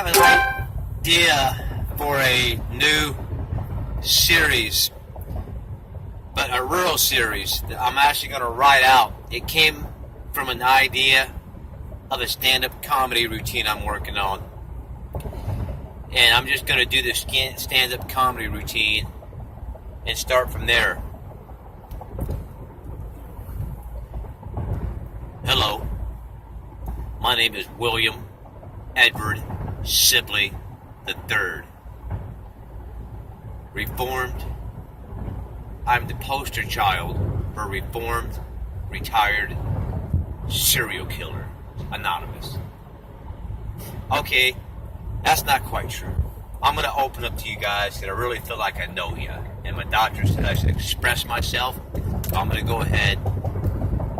have an idea for a new series, but a rural series that I'm actually going to write out. It came from an idea of a stand-up comedy routine I'm working on. And I'm just going to do this stand-up comedy routine and start from there. Hello, my name is William Edward Sibley III. Reformed. I'm the poster child for Reformed, retired serial killer, Anonymous. Okay, that's not quite true. I'm going to open up to you guys that I really feel like I know you. And my doctor said I should express myself. I'm going to go ahead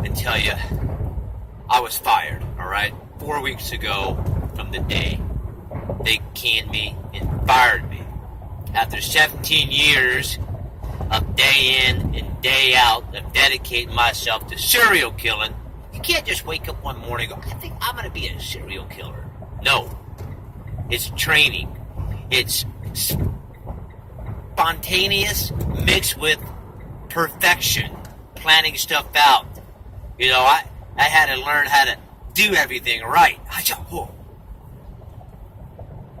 and tell you I was fired, alright? 4 weeks ago from the day they canned me and fired me. After 17 years of day in and day out of dedicating myself to serial killing, you can't just wake up one morning and go, I think I'm going to be a serial killer. No. It's training. It's spontaneous mixed with perfection. Planning stuff out. You know, I had to learn how to do everything right.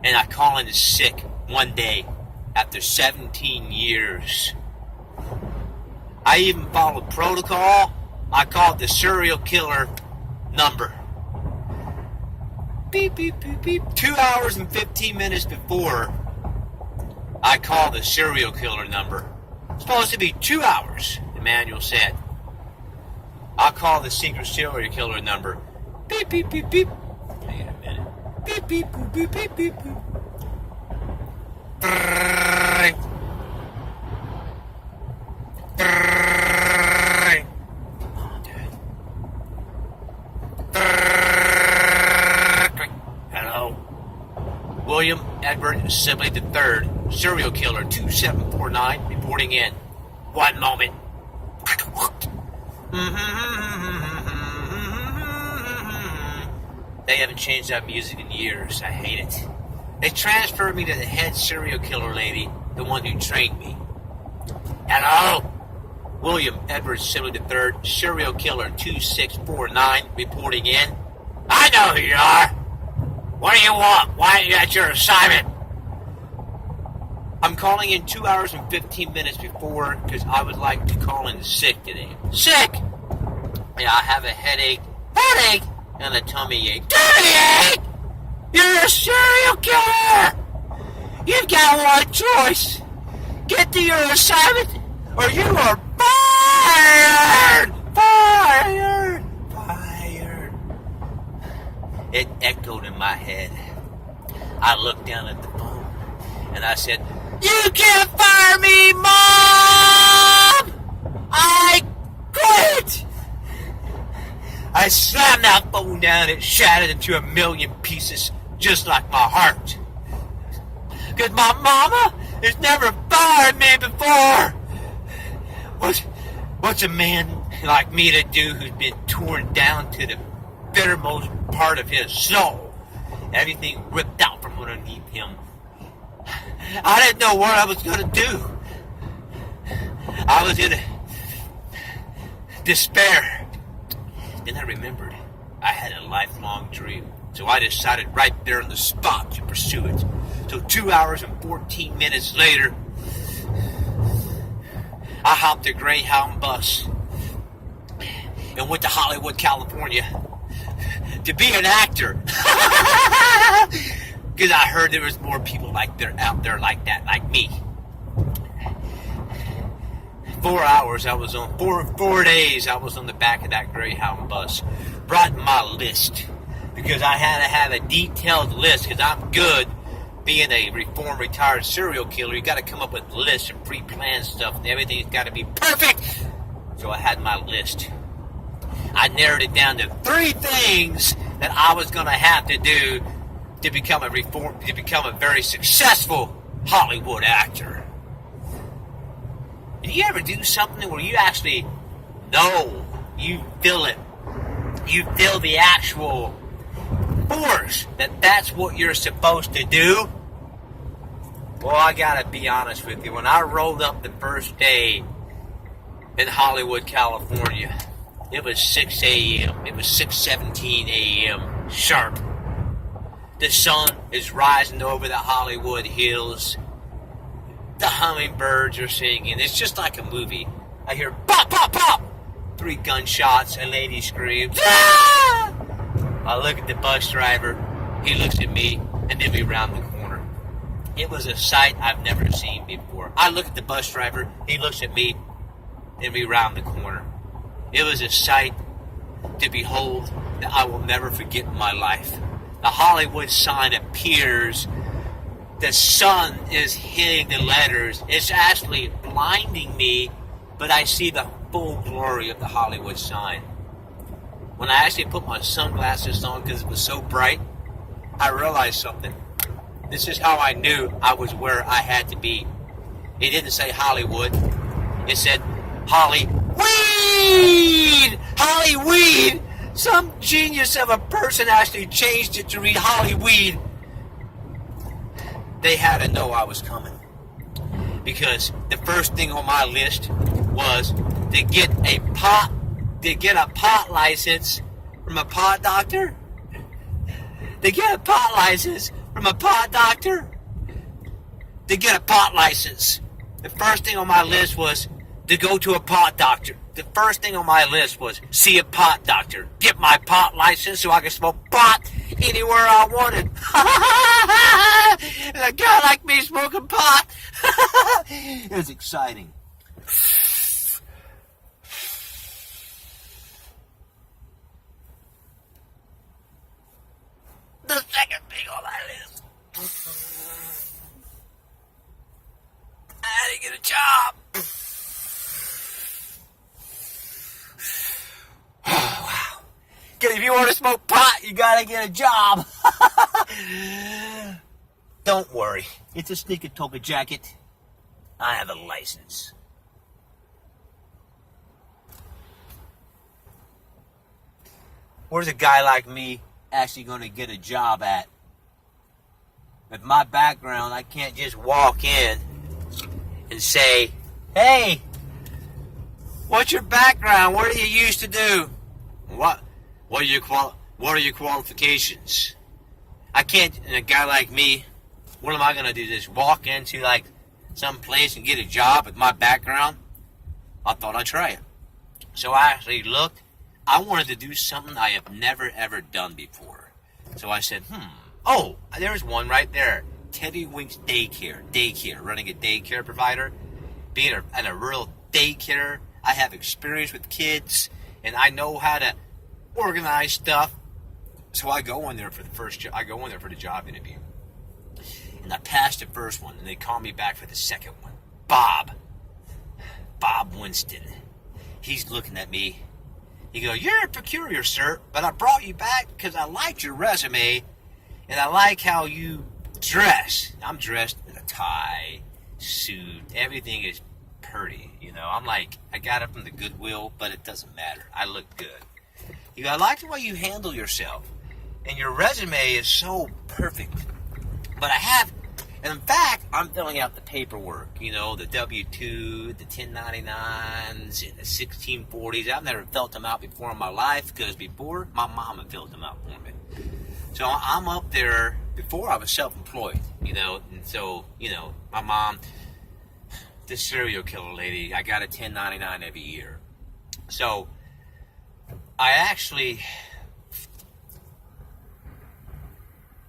And I call in sick one day after 17 years. I even followed protocol. I called the serial killer number. Beep, beep, beep, beep. 2 hours and 15 minutes before I called the serial killer number. It's supposed to be 2 hours, the manual said. I'll call the secret serial killer number. Beep, beep, beep, beep. Hang on a minute. Beep, beep, boop, beep, beep, beep, boop. Hello. William Edward Sibley III, serial killer 2749, reporting in. 1 moment. They haven't changed that music in years. I hate it. They transferred me to the head serial killer lady, the one who trained me. Hello? William Edward Sibley III, serial killer 2649, reporting in. I know who you are. What do you want? Why are you at your assignment? I'm calling in 2 hours and 15 minutes before because I would like to call in sick today. Sick! Yeah, I have a headache. Headache! And a tummy ache. Tummy ache! You're a serial killer! You've got one choice. Get to your assignment or you are fired! Fired! Fired! It echoed in my head. I looked down at the phone and I said, You can't fire me, Mom! I quit! I slammed that phone down. It shattered into a million pieces, just like my heart. Because my mama has never fired me before. What's a man like me to do who's been torn down to the bittermost part of his soul? Everything ripped out from underneath him. I didn't know what I was going to do. I was in despair. Then I remembered I had a lifelong dream. So I decided right there on the spot to pursue it. So 2 hours and 14 minutes later, I hopped a Greyhound bus and went to Hollywood, California to be an actor. Because I heard there was more people out there like that, like me. 4 hours I was on, 4 days I was on the back of that Greyhound bus. Brought my list. Because I had to have a detailed list, because I'm good being a reformed retired serial killer. You got to come up with lists and pre-planned stuff, and everything's got to be perfect. So I had my list. I narrowed it down to 3 things that I was going to have to do to become a very successful Hollywood actor. Did you ever do something where you actually know, you feel it, you feel the actual force years that that's what you're supposed to do? Well, I gotta be honest with you. When I rolled up the first day in Hollywood, California, it was 6 a.m. It was 6:17 a.m. sharp. The sun is rising over the Hollywood hills. The hummingbirds are singing. It's just like a movie. I hear pop, pop, pop. 3 gunshots. A lady screams. Ah! I look at the bus driver. He looks at me, and then we round the corner. It was a sight I've never seen before. I look at the bus driver. He looks at me, and we round the corner. It was a sight to behold that I will never forget in my life. The Hollywood sign appears. The sun is hitting the letters. It's actually blinding me, but I see the full glory of the Hollywood sign. When I actually put my sunglasses on because it was so bright, I realized something. This is how I knew I was where I had to be. It didn't say Hollywood. It said Hollyweed! Hollyweed! Some genius of a person actually changed it to read Hollyweed. They had to know I was coming. Because the first thing on my list was to get a pot license from a pot doctor. To get a pot license from a pot doctor. To get a pot license. The first thing on my list was to go to a pot doctor. The first thing on my list was see a pot doctor. Get my pot license so I can smoke pot anywhere I wanted. And a guy like me smoking pot. It was exciting. The second thing on my list. I had to get a job. Oh, wow. Because if you want to smoke pot, you gotta get a job. Don't worry. It's a sneaker toga jacket. I have a license. Where's a guy like me actually going to get a job at? With my background, I can't just walk in and say, hey, what's your background? What do you used to do? What are your qualifications? I can't, and a guy like me, what am I going to do? Just walk into like some place and get a job with my background? I thought I'd try it. So I actually looked. I wanted to do something I have never ever done before. So I said, oh, there's one right there. Teddy Winks Daycare, running a daycare provider. Being a real daycare, I have experience with kids, and I know how to organize stuff. So I go in there for the job interview. And I passed the first one, and they call me back for the second one. Bob Winston. He's looking at me. He goes, you're peculiar, sir, but I brought you back because I liked your resume, and I like how you dress. I'm dressed in a tie, suit, everything is pretty, you know. I'm like, I got it from the Goodwill, but it doesn't matter. I look good. He goes, I like the way you handle yourself, and your resume is so perfect. But and in fact, I'm filling out the paperwork, you know, the W-2, the 1099s, and the 1640s. I've never filled them out before in my life because before, my mama filled them out for me. So I'm up there, before I was self-employed, you know, and so, you know, my mom, this serial killer lady, I got a 1099 every year. So I actually